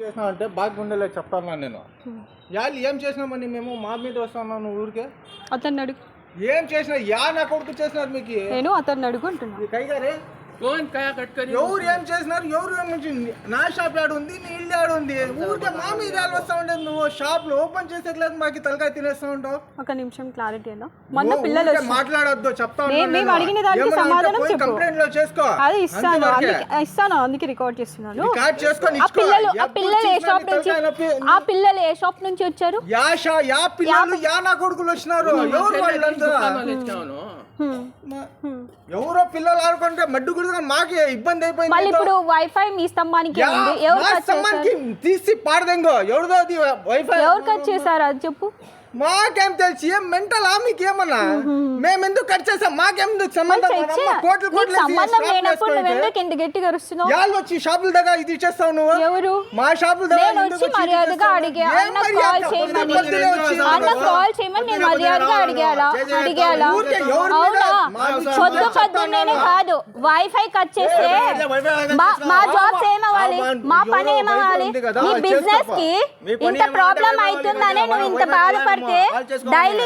చేసినా అంటే బాగుండేలే చెప్తాను నేను. యాళ్ళు ఏం చేసినామని మేము మా మీద వస్తున్నాను ఊరికే. అతన్ని అడుగు. ఏం చేసినా యా నా కొడుకు చేసినారు మీకు. నేను అతన్ని అడుగుంటున్నా. కైగారే ఎవరు ఏం చేసినారు, ఎవరు ఏం చేసింది? నా షాప్ యాడ్ ఉంది, నీ ఇల్లు యాడ్ ఉంది. ఊరికే మా మీద వస్తా ఉండేది. నువ్వు షాప్ లో ఓపెన్ చేసేట్లేదు, మాకు తలకాయ తినేస్తా ఉంటావు. ఒక నిమిషం క్లారిటీ అన్న. మొన్న పిల్లలు మాట్లాడొద్దు చెప్తా. మేము అడిగిన దానికి సమాధానం చెప్పు. కంప్లైంట్ లో చేసుకో. అది ఇస్తాను అందుకే రికార్డ్ చేస్తున్నాను. రికార్డ్ చేసుకొని ఆ పిల్లలు ఏ షాప్ నుంచి వచ్చారు? యా పిల్లలు యా నా కొడుకులు వచ్చినారు. ఎవరు వాళ్ళంతా? ఎవరో పిల్లలు ఆడుకుంటే మడ్డు గుడిగా మాకే ఇబ్బంది అయిపోయింది. మళ్ళీ ఇప్పుడు వైఫై మీ స్తంభానికి తీసి పాడదెంగో. ఎవరిదో అది వైఫై ఎవరు కట్ చేశారు అది చెప్పు. మాకేం తెలిసి ఏం మెంటల్ మీకు ఏమన్నా? మేమెందుకు కట్ చేసాం? మాకెందుకు సంబంధం? సంబంధం లేనప్పుడు నువ్వు ఎందుకు ఇంత గట్టిగా అరుస్తున్నావు? యాళ్ళు వచ్చి షాపుల దగ్గర ఇది చేస్తావు నువ్వు. ఎవరు? మా షాపుల దగ్గర వచ్చి మర్యాదగా అడిగా. అన్న కాల్ చేయమని నేను మర్యాదగా అడిగాలా? అవునా? పొద్దున్నేనే కాదు వైఫై కట్ చేస్తే మా జాబ్స్ ఏమవ్వాలి? మా పని ఏమవ్వాలి? నీ బిజినెస్ కి ఇంత ప్రాబ్లం అవుతుందనే నువ్వు ఇంత బాధపడి డైలీ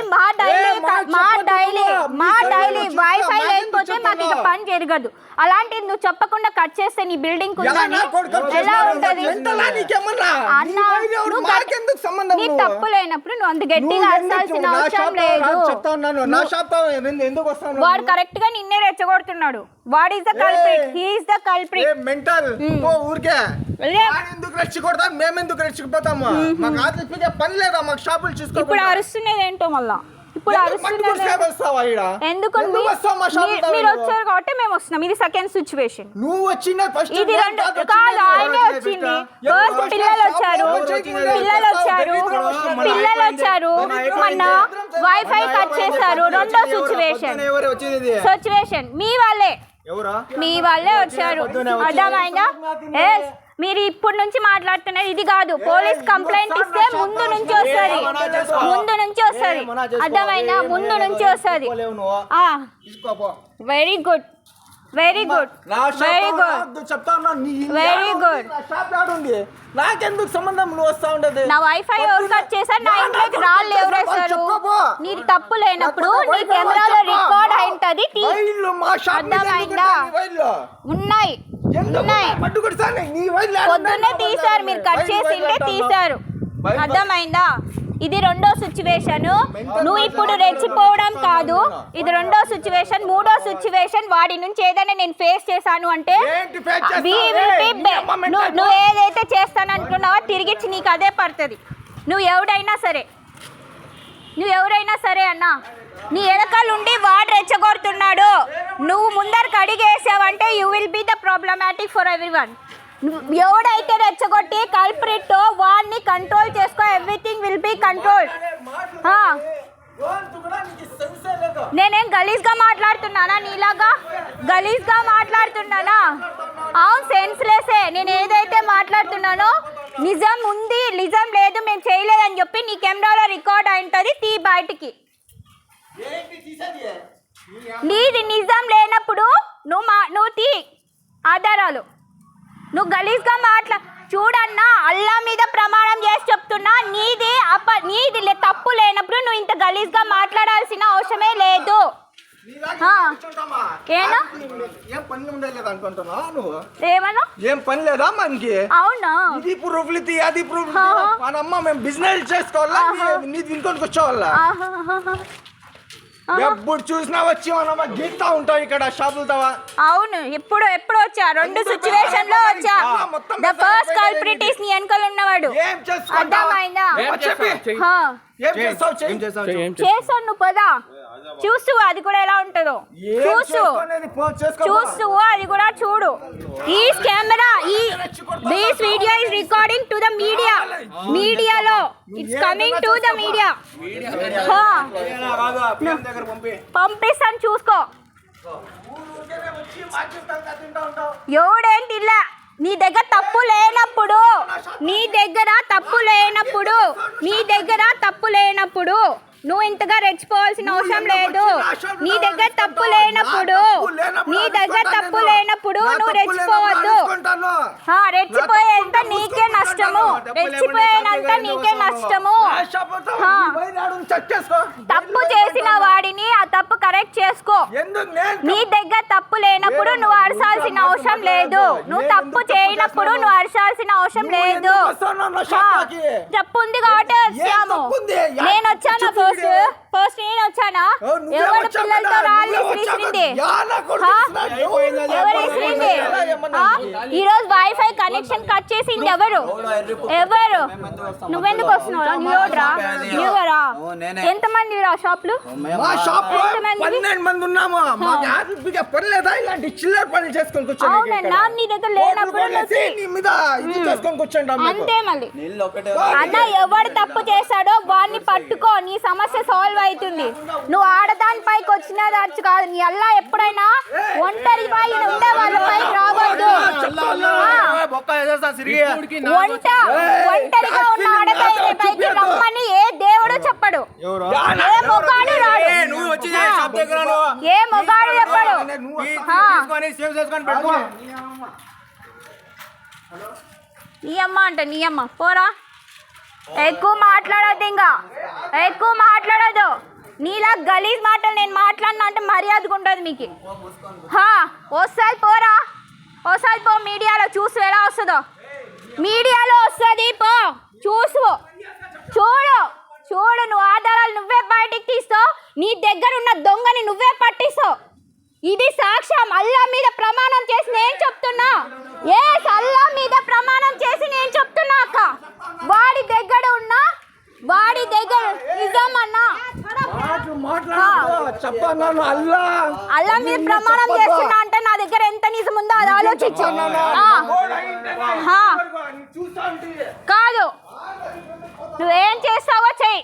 వైఫై లేకపోతే మాకు ఇక పని జరగదు. అలాంటిది నువ్వు చెప్పకుండా కట్ చేస్తే నీ బిల్డింగ్ ఎలా ఉంటది? నీ తప్పు లేనప్పుడు నువ్వు అంత గట్టిగా అరసాల్సిన అవసరం లేదు. వాడు కరెక్ట్ గా నిన్నే రెచ్చగొడుతున్నాడు. What is the culprit? He is the culprit. Mental ఊరికే ఎందుకు రెచ్చికొడతాం? మేమెందుకు రెచ్చిపోతాము? మాకు ఆత్మీయ పని లేదా? మాకు షాపులు చూసుకో. ఇప్పుడు అరుస్తున్నది ఏంటో మళ్ళా. ఇప్పుడు ఎందుకు మీరు వచ్చారు కాబట్టి మేము వస్తున్నాం. ఇది సెకండ్ సిచ్యువేషన్. నువ్వు వచ్చిన ఇది రెండు కాదు, ఆయనే వచ్చింది. ఫస్ట్ పిల్లలు వచ్చారు మొన్న వైఫై కట్ చేశారు. రెండో సిచ్యువేషన్ మీ వాళ్ళే వచ్చారు. అర్థమైందా? మీరు ఇప్పుడు నుంచి మాట్లాడుతున్నారు ఇది కాదు. పోలీస్ కంప్లైంట్ ఇస్తే ముందు నుంచి వస్తుంది. అర్థమైనా? ముందు నుంచి వస్తుంది. Very good. నాకెందుకు సంబంధం? నువ్వు వస్తా ఉండదు. నా వైఫై ఎవరు కట్ చేశారు? నా ఇంట్లోకి రాళ్ళు ఎవరేశారు? నీది తప్పు లేనప్పుడు నీ కెమెరాలో రికార్డ్ అయింటది. అర్థమైందా? ఉన్నాయి పొద్దున్నే తీశారు. మీరు కట్ చేసి తీశారు. అర్థమైందా? ఇది రెండో సిచ్యువేషన్. నువ్వు ఇప్పుడు రెచ్చిపోవడం కాదు. ఇది రెండో సిచ్యువేషన్. మూడో సిచ్యువేషన్ వాడి నుంచి ఏదైనా నేను ఫేస్ చేశాను అంటే నువ్వు ఏదైతే చేస్తానంటున్నావో తిరిగిచ్చి నీకు అదే పడుతుంది. నువ్వు ఎవరైనా సరే అన్నా, నీ వెనకాలండి వాడు రెచ్చగొడుతున్నాడు. నువ్వు ముందరికి అడిగేసావంటే you will be the problematic for everyone. ఎవడైతే రెచ్చగొట్టి కల్ప్రిట్ వాడిని కంట్రోల్ చేసుకో. Everything will be control. నేనేం గలీజ్గా మాట్లాడుతున్నానా? నీలాగా గలీజ్గా మాట్లాడుతున్నానా? అవును, సెన్స్లెస్సే. నేను ఏదైతే మాట్లాడుతున్నానో నిజం ఉంది, నిజం లేదు, మేము చేయలేదని చెప్పి నీ కెమెరాలో రికార్డ్ అయింటుంది. తీ బయటికి. నీది నిజం లేనప్పుడు నువ్వు తీ ఆధారాలు. నువ్వు గలీజ్గా చూడన్నా, అల్లా మీద ప్రమాణం చేసి చెప్తున్నా, నీది తప్పు లేనప్పుడు నువ్వు ఇంత గలీజ్గా మాట్లాడాల్సిన అవసరమే లేదు. ఏమన్నా ఏం పని లేదా మనకి? అవునా? ఇది ప్రూఫ్లు అది ప్రూఫ్. మనమ్మ మేము బిజినెస్ చేసుకోవాలా? నీది ఇంకొకటి వచ్చేవాళ్ళ? ఎప్పుడు చూసినా వచ్చి మనమ్మ గీతా ఉంటావు ఇక్కడ షాపులతో. అవును, ఎప్పుడు వచ్చా? రెండు సిచ్యువేషన్ లో వచ్చా. ద ఫస్ట్ కల్ప్రిట్ ఇస్ నీ వెనకాల ఉన్నవాడు. అర్థమైందా? చేస్తాను నువ్వు. పదా చూస్తూ అది కూడా ఎలా ఉంటుందో చూస్తూ అది కూడా చూడు. ఈ camera this video is recording to the మీడియాలో. It's coming to the media. పంపిస్తాను చూసుకో. ఎవడేంటి ఇలా? నీ దగ్గర తప్పు లేనప్పుడు నువ్వు ఇంతగా రెచ్చిపోవాల్సిన అవసరం లేదు. నీ దగ్గర తప్పు లేనప్పుడు నువ్వు రెచ్చిపోవద్దు. రెచ్చిపోయేంత నీకే నష్టము. రెచ్చిపోయానంటే నీకే నష్టము. తప్పు చేసిన వాడిని ఆ తప్పు కరెక్ట్ చేసుకో. నీ దగ్గర తప్పు లేనప్పుడు నువ్వు అరసాల్సిన అవసరం లేదు. నువ్వు తప్పు చేయనప్పుడు నువ్వు అరసాల్సిన అవసరం లేదు. తప్పు ఉంది కాబట్టి వచ్చాము. నేను వచ్చానా ఫస్ట్ నేను వచ్చానా? ఎవరు పిల్లలతో రాళ్ళు విసిరింది? ఎవరు విసిరింది? ఈ రోజు వైఫై కనెక్షన్ కట్ చేసింది ఎవరు? నువ్వెందుకు వస్తున్నావు? నువ్వరా? ఎంతమంది రా షాప్ లో? 12 మంది ఉన్నాము. ఇలాంటి చిల్లర పనులు చేసుకొని అవునన్నా, నీ దగ్గర లేనప్పుడు అంతే. మళ్ళీ అన్న ఎవడు తప్పు చేశాడో వాడిని పట్టుకో, నీ సమస్య సాల్వ్ అవుతుంది. నువ్వు ఆడదాని పైకి వచ్చినది అచ్చు కాదు. నీ అల్లా ఎప్పుడైనా ఒంటరి పై ఉండే వాళ్ళ పైకి రావద్దు. ఒంటరిగా ఉన్న ఆడదాని పైకి రమ్మని ఏ దేవుడు చెప్పడు. ఏ మొగాడు రాడు. ఏ మొగాడు చెప్పడు. నీ అమ్మ అంట, నీ అమ్మ పోరా. ఎక్కువ మాట్లాడద్దు, ఇంకా ఎక్కువ మాట్లాడద్దు. నీలా గలీజ్ మాటలు నేను మాట్లాడినా అంటే మర్యాదగా ఉంటుంది మీకు. వస్తుంది పోరా, వస్తుంది పో. మీడియాలో చూసు ఎలా వస్తుందో. మీడియాలో వస్తుంది పో, చూడు. నువ్వు ఆధారాలు నువ్వే బయటికి తీస్తావు. నీ దగ్గర ఉన్న దొంగని నువ్వే పట్టిస్తావు. ఇది సాక్ష్యం. అల్లా మీద ప్రమాణం చేసి నేను చెప్తున్నా. అల్లా మీద ప్రమాణం చేసి నేను చెప్తున్నా అక్క. వాడి దగ్గర నిజమన్నా అల్లా మీద ప్రమాణం చేస్తున్నా అంటే నా దగ్గర ఎంత నిజం ఉందో అది ఆలోచించు. కాదు, నువ్వేం చేస్తావో చెయ్యి.